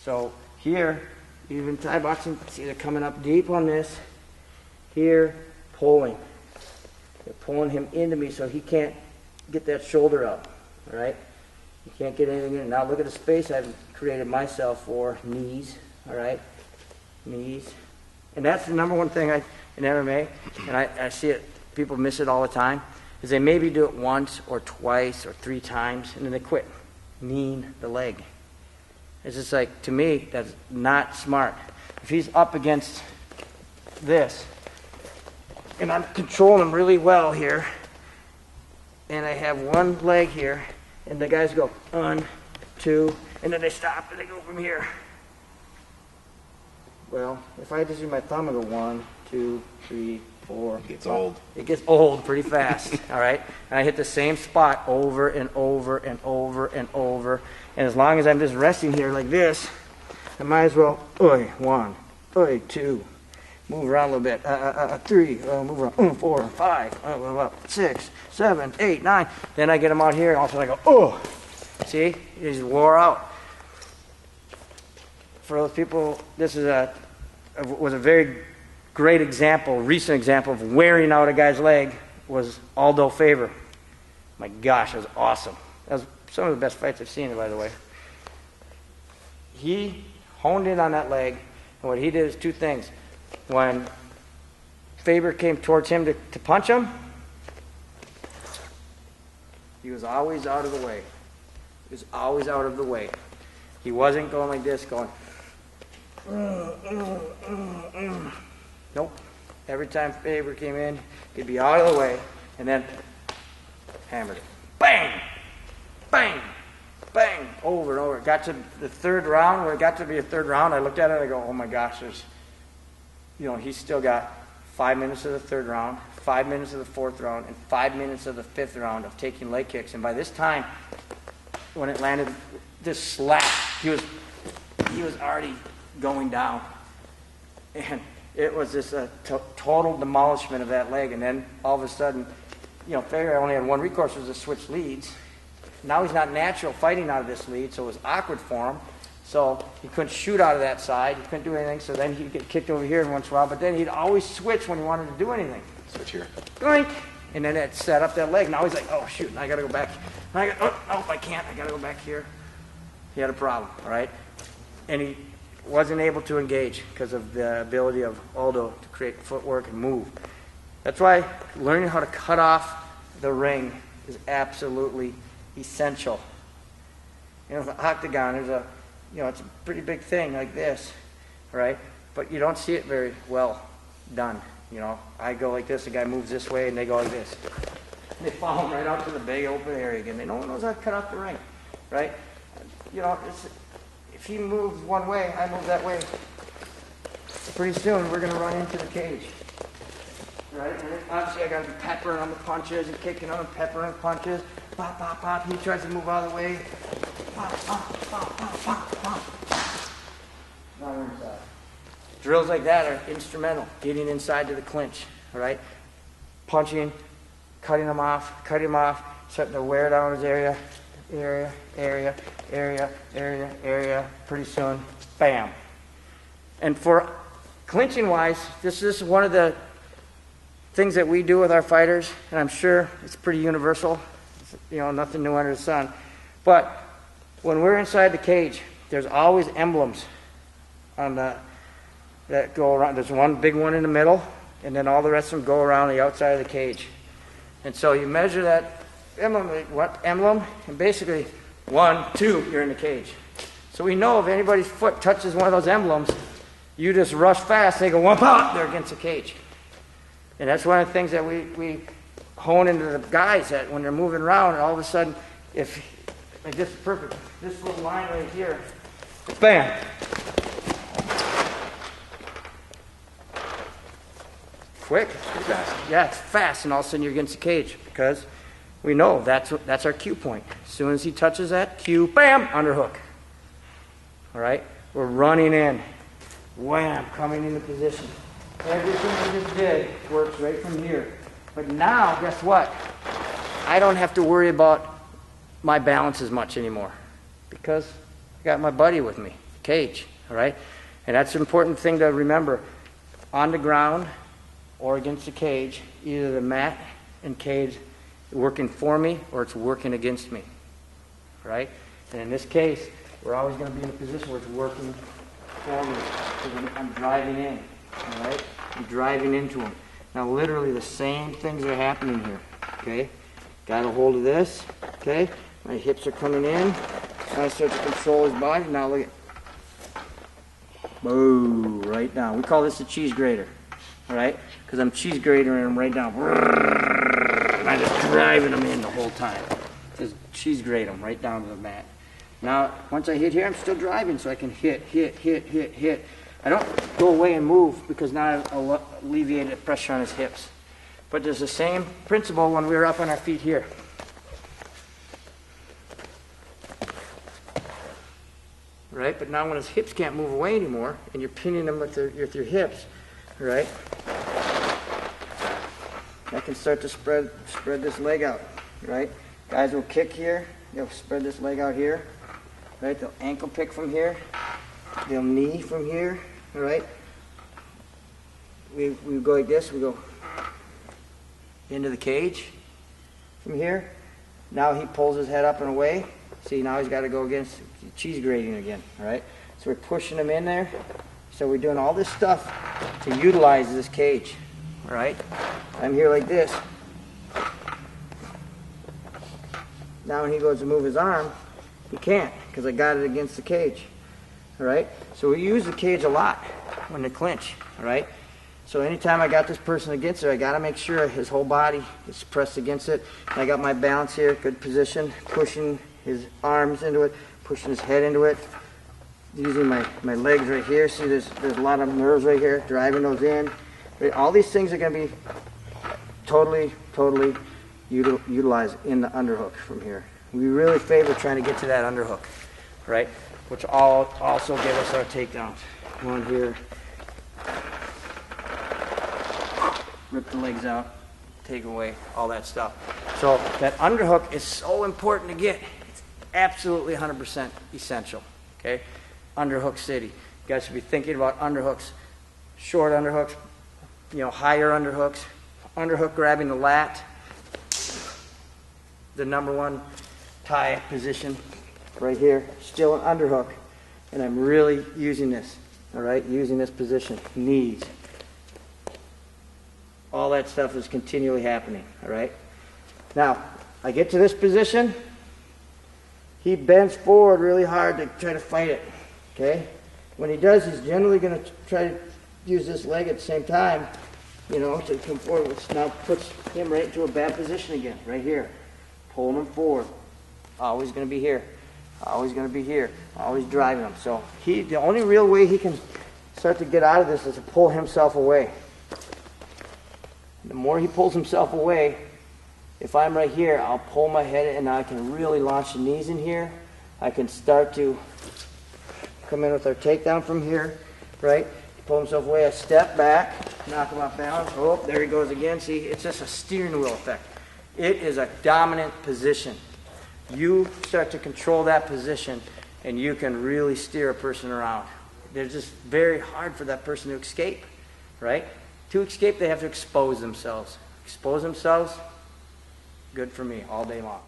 So here, even Thai boxing, see they're coming up deep on this. Here, pulling. They're pulling him into me so he can't get that shoulder up, all right? You can't get anything in. Now look at the space I've created myself for knees, all right? Knees. And that's the number one thing in MMA, and I see it, people miss it all the time, is they maybe do it once or twice or 3 times, and then they quit. Kneeing the leg. It's just like, to me, that's not smart. If he's up against this, and I'm controlling him really well here, and I have one leg here, and the guys go 1, 2, and then they stop and they go from here. Well, if I just use my thumb and go 1, 2, 3, 4, it gets old. It gets old pretty fast, all right? And I hit the same spot over and over and over and over. And as long as I'm just resting here like this, I might as well, 1, 2, move around a little bit, 3, move around, 4, 5, 6, 7, 8, 9. Then I get them out here, and all of a sudden I go, see? He's wore out. For those people, this is was a very great example, recent example of wearing out a guy's leg was Aldo Faber. My gosh, it was awesome. That was some of the best fights I've seen, by the way. He honed in on that leg, and what he did is 2 things. When Faber came towards him to punch him, he was always out of the way. He was always out of the way. He wasn't going like this, going, Nope. Every time Faber came in, he'd be out of the way, and then hammered it. Bang! Bang! Bang! Over and over. It got to the 3rd round. When it got to be a 3rd round, I looked at it and I go, oh my gosh, he's still got 5 minutes of the 3rd round, 5 minutes of the 4th round, and 5 minutes of the 5th round of taking leg kicks. And by this time, when it landed, this slap, he was already going down. And it was just a total demolishment of that leg. And then all of a sudden, Faber only had one recourse, was to switch leads. Now he's not natural fighting out of this lead, so it was awkward for him. So he couldn't shoot out of that side. He couldn't do anything. So then he'd get kicked over here once in a while. But then he'd always switch when he wanted to do anything. Switch here. Doink! And then it set up that leg. Now he's like, oh, shoot, I got to go back. I can't. I got to go back here. He had a problem, all right? And he wasn't able to engage because of the ability of Aldo to create footwork and move. That's why learning how to cut off the ring is absolutely essential. The octagon, it's a pretty big thing like this, right? But you don't see it very well done. I go like this, the guy moves this way, and they go like this. And they follow him right out to the big open area again. No one knows how to cut off the ring, right? If he moves one way, I move that way. Pretty soon, we're going to run into the cage. Right? And obviously, I got to be peppering on the punches and kicking on the peppering punches. Pop, pop, pop. He tries to move out of the way. Pop, pop, pop, pop, pop, pop. Now we're inside. Drills like that are instrumental, getting inside to the clinch. All right? Punching, cutting him off, starting to wear down his area. Pretty soon, bam. And for clinching wise, this is one of the things that we do with our fighters, and I'm sure it's pretty universal. Nothing new under the sun. But when we're inside the cage, there's always emblems on that go around. There's one big one in the middle, and then all the rest of them go around the outside of the cage. And so you measure that emblem, and basically 1, 2, you're in the cage. So we know if anybody's foot touches one of those emblems, you just rush fast, they go 1 pop, they're against the cage. And that's one of the things that we hone into the guys, that when they're moving around, and all of a sudden, like this is perfect, this little line right here, bam. Quick. Pretty fast. Yeah, it's fast, and all of a sudden you're against the cage, because we know that's our cue point. As soon as he touches that cue, bam, underhook. All right? We're running in. Wham, coming into position. Everything we just did works right from here. But now, guess what? I don't have to worry about my balance as much anymore, because I got my buddy with me. cage, all right? And that's an important thing to remember. On the ground or against the cage, either the mat and cage working for me or it's working against me, right? And in this case, we're always going to be in a position where it's working for me because I'm driving in, all right? I'm driving into him. Now, literally the same things are happening here, okay? Got a hold of this, okay? My hips are coming in. Now I start to control his body. Now look at, boom, right down. We call this a cheese grater, all right? Because I'm cheese gratering him right down. And I'm just driving him in the whole time. Just cheese grate him right down to the mat. Now, once I hit here, I'm still driving, so I can hit. I don't go away and move because now I've alleviated pressure on his hips. But there's the same principle when we were up on our feet here. Right? But now when his hips can't move away anymore, and you're pinning them with your hips, right? I can start to spread this leg out, right? Guys will kick here, they'll spread this leg out here, right? They'll ankle pick from here, they'll knee from here, all right? We go like this, we go into the cage from here. Now he pulls his head up and away. See, now he's got to go against cheese grating again, all right? So we're pushing him in there. So we're doing all this stuff to utilize this cage, all right? I'm here like this. Now when he goes to move his arm, he can't because I got it against the cage, all right? So we use the cage a lot when they clinch, all right? So anytime I got this person against it, I got to make sure his whole body is pressed against it. And I got my balance here, good position, pushing his arms into it, pushing his head into it, using my legs right here. See, there's a lot of nerves right here, driving those in. All these things are going to be totally utilized in the underhook from here. We really favor trying to get to that underhook, right? Which also give us our takedowns. One here. Rip the legs out, take away, all that stuff. So that underhook is so important to get. It's absolutely 100% essential, okay? Underhook city. You guys should be thinking about underhooks, short underhooks, higher underhooks, underhook grabbing the lat, the number one tie position right here, still an underhook. And I'm really using this, all right? Using this position, knees. All that stuff is continually happening, all right? Now, I get to this position. He bends forward really hard to try to fight it, okay? When he does, he's generally going to try to use this leg at the same time, to come forward, which now puts him right into a bad position again, right here. Pulling him forward. Always going to be here. Always going to be here. Always driving him. So the only real way he can start to get out of this is to pull himself away. The more he pulls himself away, if I'm right here, I'll pull my head and I can really launch the knees in here. I can start to come in with our takedown from here, right? Pull himself away, I step back, knock him off balance. Oh, there he goes again. See, it's just a steering wheel effect. It is a dominant position. You start to control that position and you can really steer a person around. It's just very hard for that person to escape, right? To escape, they have to expose themselves. Expose themselves, good for me all day long.